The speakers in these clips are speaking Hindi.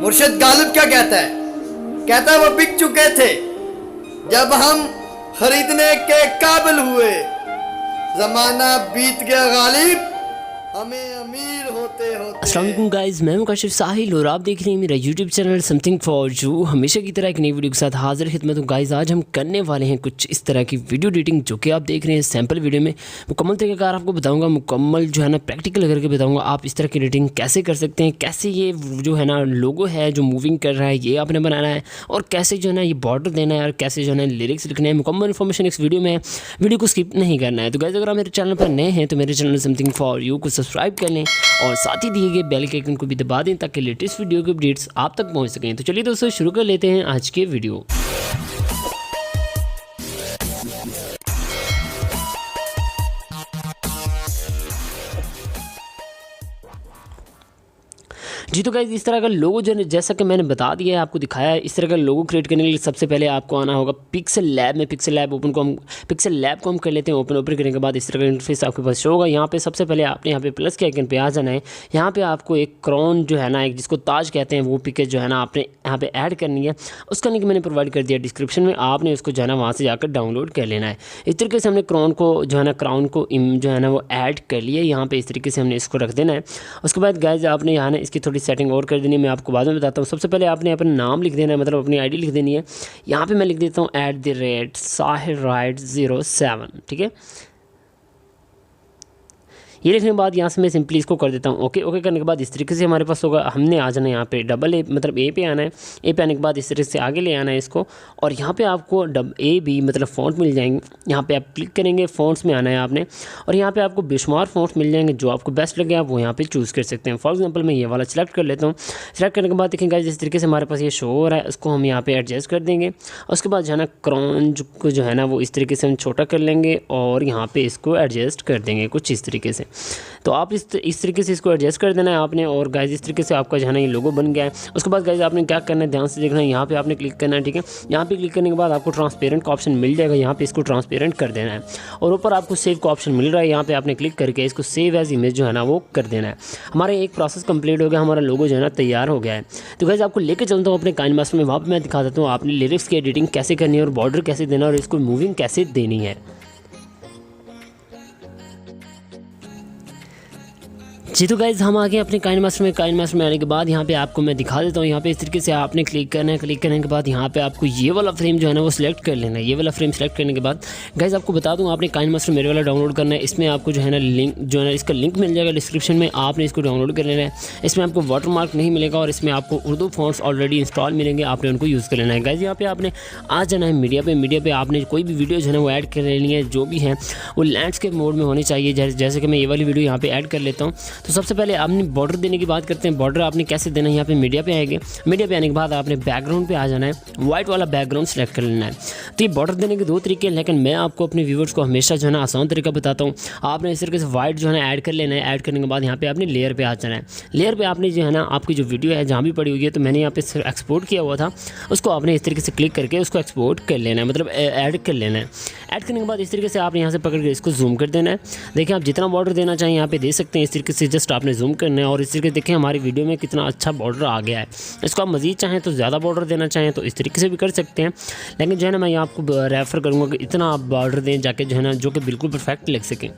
मुर्शिद गालिब क्या कहता है? कहता है वो बिक चुके थे जब हम खरीदने के काबिल हुए। जमाना बीत गया गालिब, हमें अमीर होते होते। अस्सलाम वालेकुम गाइस, मैं हूं काशिफ साहिल और आप देख रहे हैं मेरा YouTube channel something for you. हमेशा की तरह एक नई वीडियो के साथ हाजिर खिदमत हूं। गाइस आज हम करने वाले हैं कुछ इस तरह की वीडियो एडिटिंग जो कि आप देख रहे हैं सैम्पल वीडियो में। मुकम्मल तरीक़ाकार आपको बताऊंगा, मुकम्मल जो है ना प्रैक्टिकल करके बताऊंगा आप इस तरह की एडिटिंग कैसे कर सकते हैं, कैसे ये जो है ना लोगो है जो मूविंग कर रहा है ये आपने बनाना है, और कैसे जो है ना ये बॉर्डर देना है और कैसे जो है ना लिरिक्स लिखना है। मुकम्मल इन्फॉर्मेशन इस वीडियो में है, वीडियो को स्किप नहीं करना है। तो गाइस अगर आप मेरे चैनल पर नए हैं तो मेरे चैनल समथिंग फॉर यू को सब्सक्राइब कर लें और साथ ही दिए गए बेल के आइकन को भी दबा दें ताकि लेटेस्ट वीडियो के अपडेट्स आप तक पहुंच सकें। तो चलिए दोस्तों शुरू कर लेते हैं आज के वीडियो। जी तो गाइस इस तरह का लोगो जो जैसा कि मैंने बता दिया है, आपको दिखाया है, इस तरह का लोगो क्रिएट करने के लिए सबसे पहले आपको आना होगा पिक्सल लैब में। पिक्सल लैब को हम कर लेते हैं ओपन करने के बाद इस तरह का इंटरफेस आपके पास शो होगा। यहाँ पे सबसे पहले आपने यहाँ पे प्लस के आइकन पे आ जाना है। यहाँ पे आपको एक क्राउन जो है ना, एक जिसको ताज कहते हैं, वो पिक जो है ना आपने यहाँ पे ऐड करनी है। उसका लिंक मैंने प्रोवाइड कर दिया डिस्क्रिप्शन में, आपने उसको जो है ना वहाँ से जाकर डाउनलोड कर लेना है। इस तरीके से हमने क्राउन को जो है ना जो है ना वो ऐड कर लिया। यहाँ पे इस तरीके से हमने इसको रख देना है। उसके बाद गाइस आपने यहाँ ना इसकी थोड़ी सेटिंग और कर देनी है, मैं आपको बाद में बताता हूँ। सबसे पहले आपने अपना नाम लिख देना है, मतलब अपनी आईडी लिख देनी है। यहाँ पे मैं लिख देता हूँ @sahilride07, ठीक है। ये लिखने के बाद यहाँ से मैं सिंपली इसको कर देता हूँ ओके करने के बाद इस तरीके से हमारे पास होगा। हमने आ जाना है यहाँ पे डबल ए, मतलब ए पे आना है। ए पे आने के बाद इस तरीके से आगे ले आना है इसको, और यहाँ पे आपको A मतलब फ़ॉन्ट मिल जाएंगे। यहाँ पे आप क्लिक करेंगे, फ़ॉन्ट्स में आना है आपने, और यहाँ पे आपको बेशुमार फ़ॉन्ट्स मिल जाएंगे। जो आपको बेस्ट लगे आप वो यहाँ पे चूज़ कर सकते हैं। फॉर एग्जाम्पल मैं ये वाला सेलेक्ट कर लेता हूँ। सेलेक्ट करने के बाद देखेंगे जिस तरीके से हमारे पास ये शो हो रहा है, उसको हम यहाँ पर एडजस्ट कर देंगे। उसके बाद जो है ना क्राउन को जो है ना वो इस तरीके से हम छोटा कर लेंगे और यहाँ पर इसको एडजस्ट कर देंगे कुछ इस तरीके से। तो आप इस तरीके से इसको एडजस्ट कर देना है आपने, और गाइस इस तरीके से आपका जो है ना ये लोगो बन गया है। उसके बाद गाइस आपने क्या करना है, ध्यान से देखना है। यहाँ पे आपने क्लिक करना है, ठीक है। यहाँ पे क्लिक करने के बाद आपको ट्रांसपेरेंट का ऑप्शन मिल जाएगा, यहाँ पे इसको ट्रांसपेरेंट कर देना है। और ऊपर आपको सेव का ऑप्शन मिल रहा है, यहाँ पे आपने क्लिक करके इसको सेव एज इमेज जो है ना वो कर देना है। हमारा एक प्रोसेस कंप्लीट हो गया, हमारा लोगो जो है ना तैयार हो गया है। तो गाइस आपको लेके चलता हूँ अपने काइनमास्टर में, वहाँ पर मैं दिखा देता हूँ आपने लिरिक्स की एडिटिंग कैसे करनी है और बॉर्डर कैसे देना और इसको मूविंग कैसे देनी है। जी तो गाइज़ हम आ गए अपने काइनमास्टर में आने के बाद यहाँ पे आपको मैं दिखा देता हूँ। यहाँ पे इस तरीके से आपने क्लिक करना है। क्लिक करने के बाद यहाँ पे आपको ये वाला फ्रेम जो है ना वो सिलेक्ट कर लेना है। ये वाला फ्रेम सेलेक्ट करने के बाद गाइज़ आपको बता दूँ, आपने काइनमास्टर मेरे वाला डाउनलोड करना है। इसमें आपको जो है ना लिंक जो है ना इसका लिंक मिल जाएगा डिस्क्रिप्शन में, आपने इसको डाउनलोड कर लेना है। इसमें आपको वाटरमार्क नहीं मिलेगा और इसमें आपको उर्दू फॉन्ट्स ऑलरेडी इंस्टॉल मिलेंगे, आपने उनको यूज़ कर लेना है। गाइज़ यहाँ पे आपने आ जाना है मीडिया पे आपने कोई भी वीडियो जो है ना वो ऐड कर लेनी है, जो भी है वो लैंडस्केप मोड में होनी चाहिए। जैसे कि मैं ये वाली वीडियो यहाँ पे ऐड कर लेता हूँ। तो सबसे पहले आपने बॉर्डर देने की बात करते हैं। बॉर्डर आपने कैसे देना है, यहाँ पे मीडिया पे आएंगे। मीडिया पे आने के बाद आपने बैकग्राउंड पे आ जाना है, व्हाइट वाला बैकग्राउंड सेलेक्ट कर लेना है। तो ये बॉर्डर देने के दो तरीके हैं, लेकिन मैं आपको अपने व्यूवर्स को हमेशा जो है ना आसान तरीका बताता हूँ। आपने इस तरीके से व्हाइट जो है ना ऐड कर लेना है। ऐड करने के बाद यहाँ पे आपने लेयर पे आ जाना है। लेयर पे आपने जो है ना आपकी जो वीडियो है जहाँ भी पड़ी हुई है, तो मैंने यहाँ पे एक्सपोर्ट किया हुआ था, उसको आपने इस तरीके से क्लिक करके उसको एक्सपोर्ट कर लेना है, मतलब ऐड कर लेना है। ऐड करने के बाद इस तरीके से आपने यहाँ से पकड़ के इसको जूम कर देना है। देखिए आप जितना बॉर्डर देना चाहें यहाँ पे दे सकते हैं। इस तरीके से जस्ट आपने जूम करना है और इस तरीके से देखें हमारी वीडियो में कितना अच्छा बॉर्डर आ गया है। इसको आप मज़ीद चाहें तो ज़्यादा बॉर्डर देना चाहें तो इस तरीके से भी कर सकते हैं, लेकिन जो है ना मैं यहाँ आपको रेफ़र करूँगा कि इतना आप बॉर्डर दें जाके जो है ना जो कि बिल्कुल परफेक्ट लग सकें।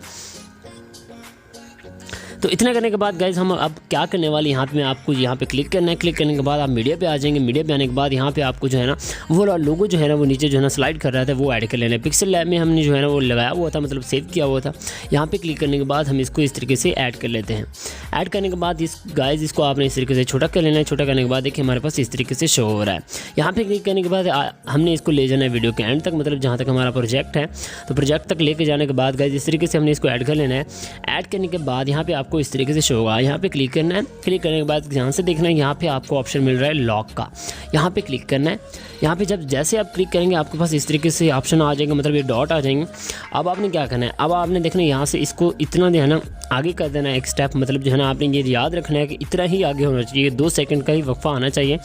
तो इतना करने के बाद गाइज़ हम अब क्या करने वाले, यहाँ पे आपको यहाँ पे क्लिक करना है। क्लिक करने के बाद आप मीडिया पे आ जाएंगे। मीडिया पे आने के बाद यहाँ पे आपको जो है ना वो लोगो जो है ना वो नीचे जो है ना स्लाइड कर रहा था वो ऐड कर लेना है। पिक्सल लैब में हमने जो है ना वो लगाया हुआ था, मतलब सेव किया हुआ था। यहाँ पे क्लिक करने के बाद हम इसको इस तरीके से ऐड कर लेते हैं। ऐड करने के बाद गाइज़ इसको आपने इस तरीके से छोटा कर लेना है। छोटा करने के बाद देखिए हमारे पास इस तरीके से शो हो रहा है। यहाँ पे क्लिक करने के बाद हमने इसको ले जाना है वीडियो के एंड तक, मतलब जहाँ तक हमारा प्रोजेक्ट है। तो प्रोजेक्ट तक लेके जाने के बाद गाइज़ इस तरीके से हमने इसको ऐड कर लेना है। ऐड करने के बाद यहाँ पे आपको इस तरीके से शो होगा। यहाँ पे क्लिक करना है। क्लिक करने के बाद ध्यान से देखना है, यहाँ पे आपको ऑप्शन मिल रहा है लॉक का, यहाँ पे क्लिक करना है। यहाँ पे जब जैसे आप क्लिक करेंगे आपके पास इस तरीके से ऑप्शन आ जाएंगे, मतलब ये डॉट आ जाएंगे। अब आपने क्या करना है, अब आपने देखना है यहाँ से इसको इतना जो है ना आगे कर देना है एक स्टेप, मतलब जो है ना आपने ये याद रखना है कि इतना ही आगे होना चाहिए, 2 सेकंड का ही वक्फा आना चाहिए।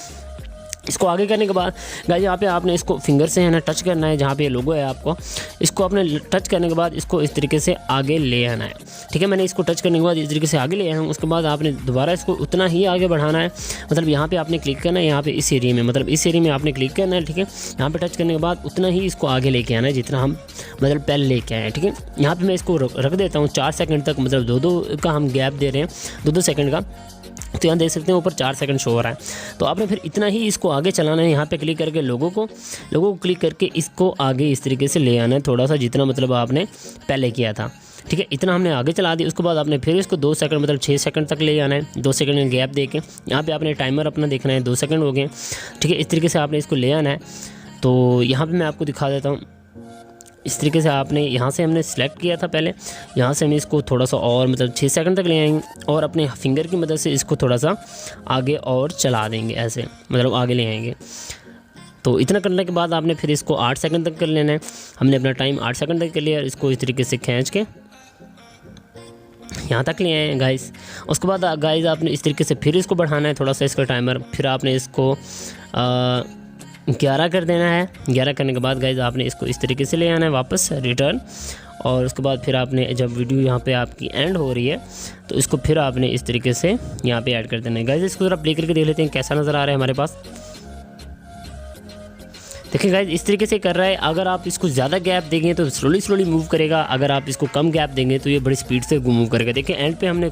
इसको आगे करने के बाद गाइस यहाँ पे आपने इसको फिंगर से है ना टच करना है, जहाँ पे लोगो है आपको इसको आपने टच करने के बाद इसको इस तरीके से आगे ले आना है। ठीक है, मैंने इसको टच करने के बाद इस तरीके से आगे ले आया हूँ। उसके बाद आपने दोबारा इसको उतना ही आगे बढ़ाना है, मतलब यहाँ पे आपने क्लिक करना है, यहाँ पे इस एरिया में, मतलब इस एरिया में आपने क्लिक करना है। ठीक है, यहाँ पे टच करने के बाद उतना ही इसको आगे लेके आना है जितना हम मतलब पहले लेके आए हैं। ठीक है, यहाँ पे मैं इसको रख देता हूँ 4 सेकंड तक, मतलब 2-2 का हम गैप दे रहे हैं, 2-2 सेकंड का। तो यहाँ देख सकते हैं ऊपर 4 सेकंड शो हो रहा है। तो आपने फिर इतना ही इसको आगे चलाना है, यहाँ पे क्लिक करके लोगों को क्लिक करके इसको आगे इस तरीके से ले आना है, थोड़ा सा जितना मतलब आपने पहले किया था। ठीक है, इतना हमने आगे चला दिया। उसके बाद आपने फिर इसको 2 सेकंड मतलब 6 सेकंड तक ले आना है, 2 सेकंड का गैप देके। यहाँ पे आपने टाइमर अपना देखना है, 2 सेकंड हो गए। ठीक है, इस तरीके से आपने इसको ले आना है। तो यहाँ पे मैं आपको दिखा देता हूँ, इस तरीके से आपने यहाँ से हमने सेलेक्ट किया था पहले, यहाँ से हम इसको थोड़ा सा और मतलब 6 सेकंड तक ले आएंगे और अपने फिंगर की मदद से इसको थोड़ा सा आगे और चला देंगे, ऐसे मतलब आगे ले आएंगे। तो इतना करने के बाद आपने फिर इसको 8 सेकंड तक कर लेना है। हमने अपना टाइम 8 सेकंड तक कर लिया, इसको इस तरीके से खींच के यहाँ तक ले आए हैं गाइस। उसके बाद गाइस आपने इस तरीके से फिर इसको बढ़ाना है थोड़ा सा इसका टाइमर, फिर आपने इसको 11 कर देना है। 11 करने के बाद गाइस आपने इसको इस तरीके से ले आना है वापस रिटर्न, और उसके बाद फिर आपने जब वीडियो यहाँ पे आपकी एंड हो रही है तो इसको फिर आपने इस तरीके से यहाँ पे ऐड कर देना है। गाइस इसको ज़रा प्ले करके देख लेते हैं कैसा नज़र आ रहा है हमारे पास। देखिए गाइस इस तरीके से कर रहा है। अगर आप इसको ज़्यादा गैप देंगे तो स्लोली मूव करेगा, अगर आप इसको कम गैप देंगे तो ये बड़ी स्पीड से मूव करेगा। देखिए एंड पे हमने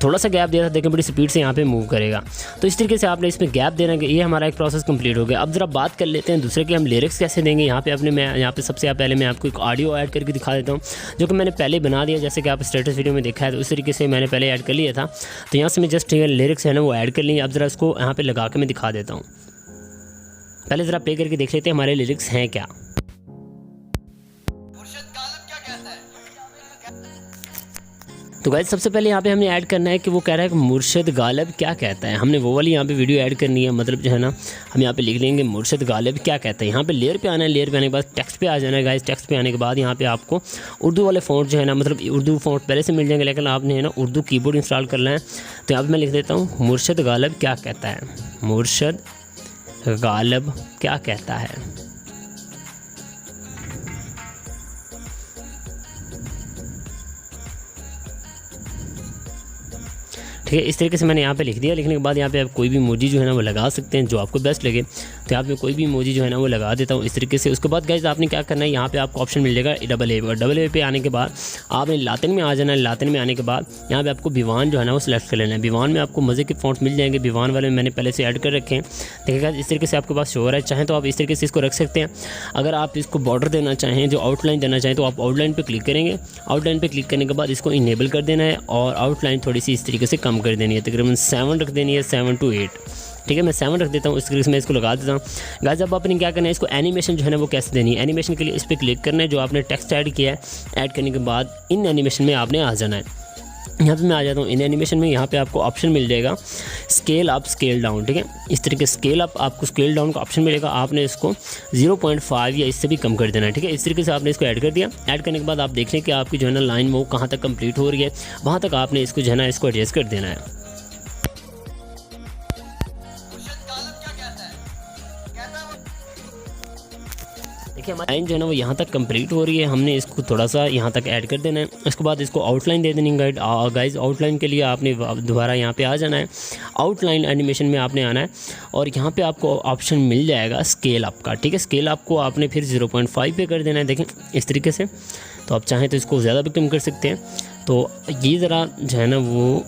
थोड़ा सा गैप दिया था, देखिए बड़ी स्पीड से यहाँ पे मूव करेगा। तो इस तरीके से आपने इसमें गैप देना, ये हमारा एक प्रोसेस कंप्लीट हो गया। अब जरा बात कर लेते हैं दूसरे के हम लिरिक्स कैसे देंगे। यहाँ पे अपने मैं यहाँ पे सबसे पहले मैं आपको एक ऑडियो ऐड करके दिखा देता हूँ, जो कि मैंने पहले बना दिया, जैसे कि आप स्टेटस वीडियो में देखा है। तो उस तरीके से मैंने पहले ऐड कर लिया था। तो यहाँ से मैं जस्ट लिरिक्स है ना वो ऐड कर लिए। अब जरा इसको यहाँ पे लगा के मैं दिखा देता हूँ। पहले ज़रा प्ले करके देख लेते हैं हमारे लिरिक्स हैं क्या। तो गाइस सबसे पहले यहाँ पे हमने ऐड करना है कि वो कह रहा है कि मुर्शिद गालिब क्या कहता है। हमने वो वाली यहाँ पे वीडियो ऐड करनी है, मतलब जो है ना हम यहाँ पे लिख लेंगे मुर्शिद गालिब क्या कहता है। यहाँ पे लेयर पे आना है, लेयर पे आने के बाद टेक्स्ट पे आ जाना है गाइस। टेक्स्ट पे आने के बाद यहाँ पे आपको उर्दू वाले फ़ॉन्ट जो है ना, मतलब उर्दू फ़ॉन्ट पहले से मिल जाएंगे, लेकिन आपने है ना उर्दू कीबोर्ड इंस्टॉल करना है। तो यहाँ पर मैं लिख देता हूँ मुर्शिद गालिब क्या कहता है। मुर्शिद गालिब क्या कहता है। ठीक है, इस तरीके से मैंने यहाँ पे लिख दिया। लिखने के बाद यहाँ पे आप कोई भी इमोजी जो है ना वो लगा सकते हैं जो आपको बेस्ट लगे। तो यहाँ पे कोई भी इमोजी जो है ना वो लगा देता हूँ इस तरीके से। उसके बाद गाइस आपने क्या करना है, यहाँ पे आपको ऑप्शन मिल जाएगा AA और AA पे आने के बाद आपने लातिन में आ जाना है। लातिन में आने के बाद यहाँ पे आपको बिवान जो है ना वो सिलेक्ट कर लेना है। बिवान में आपको मज़े के फ़ॉन्ट्स मिल जाएंगे, बिवान वाले मैंने पहले से ऐड कर रखे हैं। देखिएगा इस तरीके से आपके पास शो हो रहा है। चाहें तो आप इस तरीके से इसको रख सकते हैं। अगर आप इसको बॉर्डर देना चाहें, जो आउटलाइन देना चाहें, तो आप आउटलाइन पर क्लिक करेंगे। आउटलाइन पर क्लिक करने के बाद इसको इनेबल कर देना है और आउटलाइन थोड़ी सी इस तरीके से कम कर देनी है, तकरीबन 7 रख देनी है, 7 to 8। ठीक है, मैं 7 रख देता हूँ। इस तरीके से मैं इसको लगा देता हूँ। गाइस अब आपने क्या करना है, इसको एनिमेशन जो है ना वो कैसे देनी है। एनिमेशन के लिए इस पर क्लिक करना है, जो आपने टेक्स्ट ऐड किया है। ऐड करने के बाद इन एनिमेशन में आपने आ जाना है। यहाँ पे मैं आ जाता हूँ इन एनिमेशन में। यहाँ पे आपको ऑप्शन मिल जाएगा स्केल अप स्केल डाउन। ठीक है, इस तरीके स्केल अप आपको स्केल डाउन का ऑप्शन मिलेगा। आपने इसको 0.5 या इससे भी कम कर देना है। ठीक है, इस तरीके से आपने इसको ऐड कर दिया। ऐड करने के बाद आप देख लें कि आपकी जो है ना लाइन वो कहाँ तक कंप्लीट हो रही है, वहाँ तक आपने इसको जो है ना इसको एडजस्ट कर देना है। देखिए हमारी लाइन जो है ना वो यहाँ तक कंप्लीट हो रही है। हमने इसको थोड़ा सा यहाँ तक ऐड कर देना है। उसके बाद इसको आउटलाइन दे देनी है। गाइस आउटलाइन के लिए आपने दोबारा यहाँ पे आ जाना है। आउटलाइन एनिमेशन में आपने आना है और यहाँ पे आपको ऑप्शन मिल जाएगा स्केल अप का। ठीक है, स्केल अप को आपने फिर 0.5 पे कर देना है। देखें इस तरीके से। तो आप चाहें तो इसको ज़्यादा भी कम कर सकते हैं। तो ये ज़रा जो है ना वो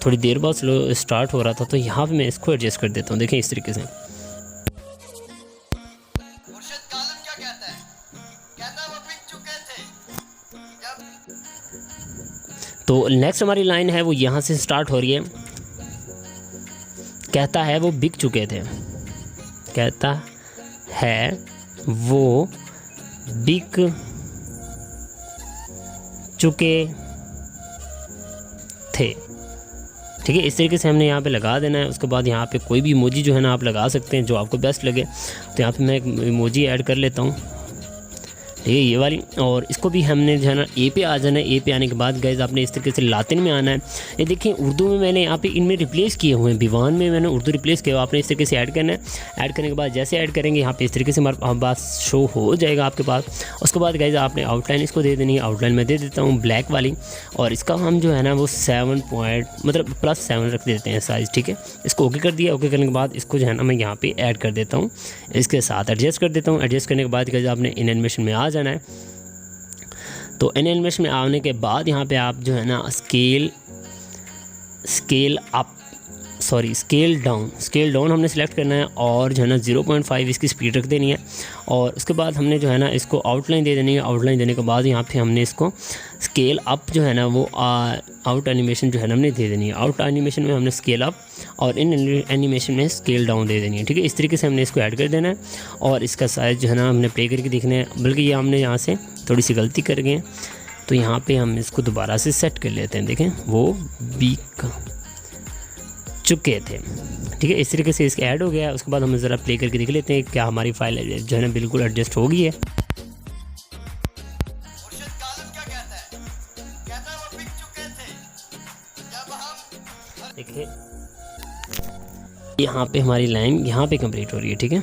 थोड़ी देर बाद स्लो स्टार्ट हो रहा था, तो यहाँ पर मैं इसको एडजस्ट कर देता हूँ। देखें इस तरीके से। तो नेक्स्ट हमारी लाइन है वो यहाँ से स्टार्ट हो रही है। कहता है वो बिक चुके थे। कहता है वो बिक चुके थे। ठीक है, इस तरीके से हमने यहाँ पे लगा देना है। उसके बाद यहाँ पे कोई भी इमोजी जो है ना आप लगा सकते हैं जो आपको बेस्ट लगे। तो यहाँ पे मैं एक इमोजी ऐड कर लेता हूँ। ठीक है, ये वाली। और इसको भी हमने जो है ना ए पे आ जाना है। ए पे आने के बाद गाइस आपने इस तरीके से लातिन में आना है। ये देखिए उर्दू में मैंने यहाँ पे इनमें रिप्लेस किए हुए हैं, विवान में मैंने उर्दू रिप्लेस किया हुआ, आपने इस तरीके से ऐड करना है। ऐड करने के बाद जैसे ऐड करेंगे यहाँ पे इस तरीके से हमारे पास शो हो जाएगा आपके पास। उसके बाद गाइस आपने आउटलाइन इसको दे देनी है। आउटलाइन में दे देता हूँ ब्लैक वाली, और इसका हम जो है ना वो 7 पॉइंट मतलब +7 रख देते हैं साइज़। ठीक है, इसको ओके कर दिया। ओके करने के बाद इसको जो है ना मैं यहाँ पे ऐड कर देता हूँ, इसके साथ एडजस्ट कर देता हूँ। एडजस्ट करने के बाद गाइस आपने इन एनिमेशन में आ जाना है। तो इन एनिमेशन में आने के बाद यहाँ पे आप जो है ना स्केल डाउन हमने सेलेक्ट करना है, और जो है ना 0.5 इसकी स्पीड रख देनी है। और उसके बाद हमने जो है ना इसको आउटलाइन दे देनी है। आउटलाइन देने के बाद यहाँ पे हमने इसको स्केल अप जो है ना वो आउट एनिमेशन जो है ना हमने दे देनी है। आउट एनिमेशन में हमने स्केल अप और इन एनिमेशन में स्केल डाउन दे देनी है। ठीक है, इस तरीके से हमने इसको ऐड कर देना है। और इसका साइज़ जो है ना हमने प्ले करके देखना है, बल्कि ये हमने यहाँ से थोड़ी सी गलती कर गए, तो यहाँ पे हम इसको दोबारा से सेट कर लेते हैं। देखें वो बीक चुके थे। ठीक है, इस तरीके से इसका ऐड हो गया। उसके बाद हम ज़रा प्ले करके देख लेते हैं क्या हमारी फाइल जो है ना बिल्कुल एडजस्ट हो गई है। मुर्शिद गालिब क्या कहता है? कहता है वो बिक चुके थे जब हम देखिए यहाँ पे हमारी लाइन यहाँ पे कंप्लीट हो रही है। ठीक है,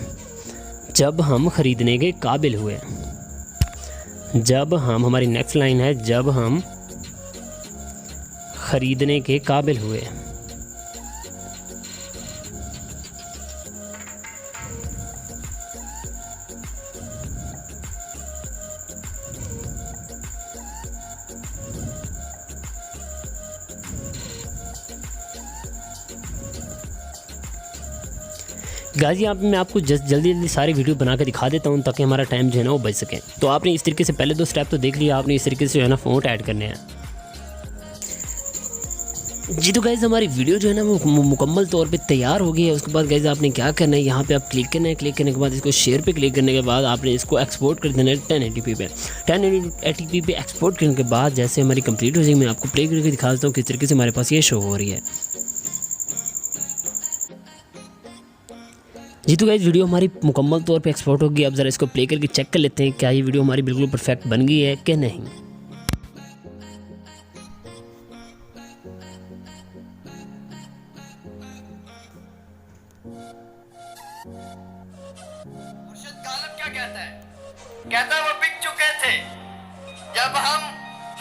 जब हम ख़रीदने के काबिल हुए, जब हम हमारी नेक्स्ट लाइन है जब हम ख़रीदने के काबिल हुए। गाइस यहाँ पे मैं आपको जल्दी सारी वीडियो बना कर दिखा देता हूँ ताकि हमारा टाइम जो है ना वो बच सके। तो आपने इस तरीके से पहले 2 स्टेप तो देख लिया, आपने इस तरीके से जो है ना फ़ॉन्ट ऐड करने हैं जी। तो गाइस हमारी वीडियो जो है ना वो मुकम्मल तौर पे तैयार हो गई है। उसके बाद गाइस आपने क्या करना है, यहाँ पे आप क्लिक करना है। क्लिक करने के बाद इसको शेयर पे क्लिक करने के बाद आपने इसको एक्सपोर्ट कर देना है 1080p पे। 1080p पे एक्सपोर्ट करने के बाद जैसे हमारी कंप्लीट हो जाएगी, मैं आपको प्ले करके दिखा देता हूँ किस तरीके से हमारे पास ये शो हो रही है जी। तो गाइस वीडियो हमारी मुकम्मल तौर पे एक्सपोर्ट होगी। अब ज़रा इसको प्ले करके चेक कर लेते हैं क्या ये वीडियो हमारी बिल्कुल परफेक्ट बन गई है कि नहीं। मुर्शिद गालिब क्या कहता है? कहता है वो बिक चुके थे जब हम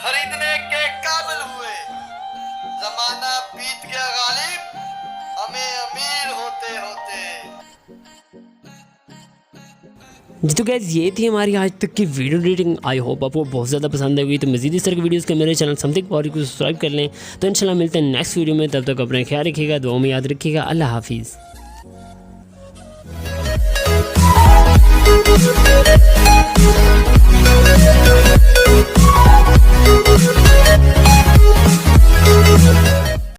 खरीदने के काबिल हुए। जमाना बीत गया गालिब, हमें अमीर होते होते। जी तो गाइस ये थी हमारी आज तक की वीडियो एडिटिंग। आई होप आपको बहुत ज़्यादा पसंद आई। तो मज़ीद इस तरह की वीडियोज़ के मेरे चैनल समथिंग पावर को सब्सक्राइब कर लें। तो इंशाल्लाह मिलते हैं नेक्स्ट वीडियो में। तब तक अपना ख्याल रखिएगा, दुआ में याद रखिएगा। अल्लाह हाफिज़।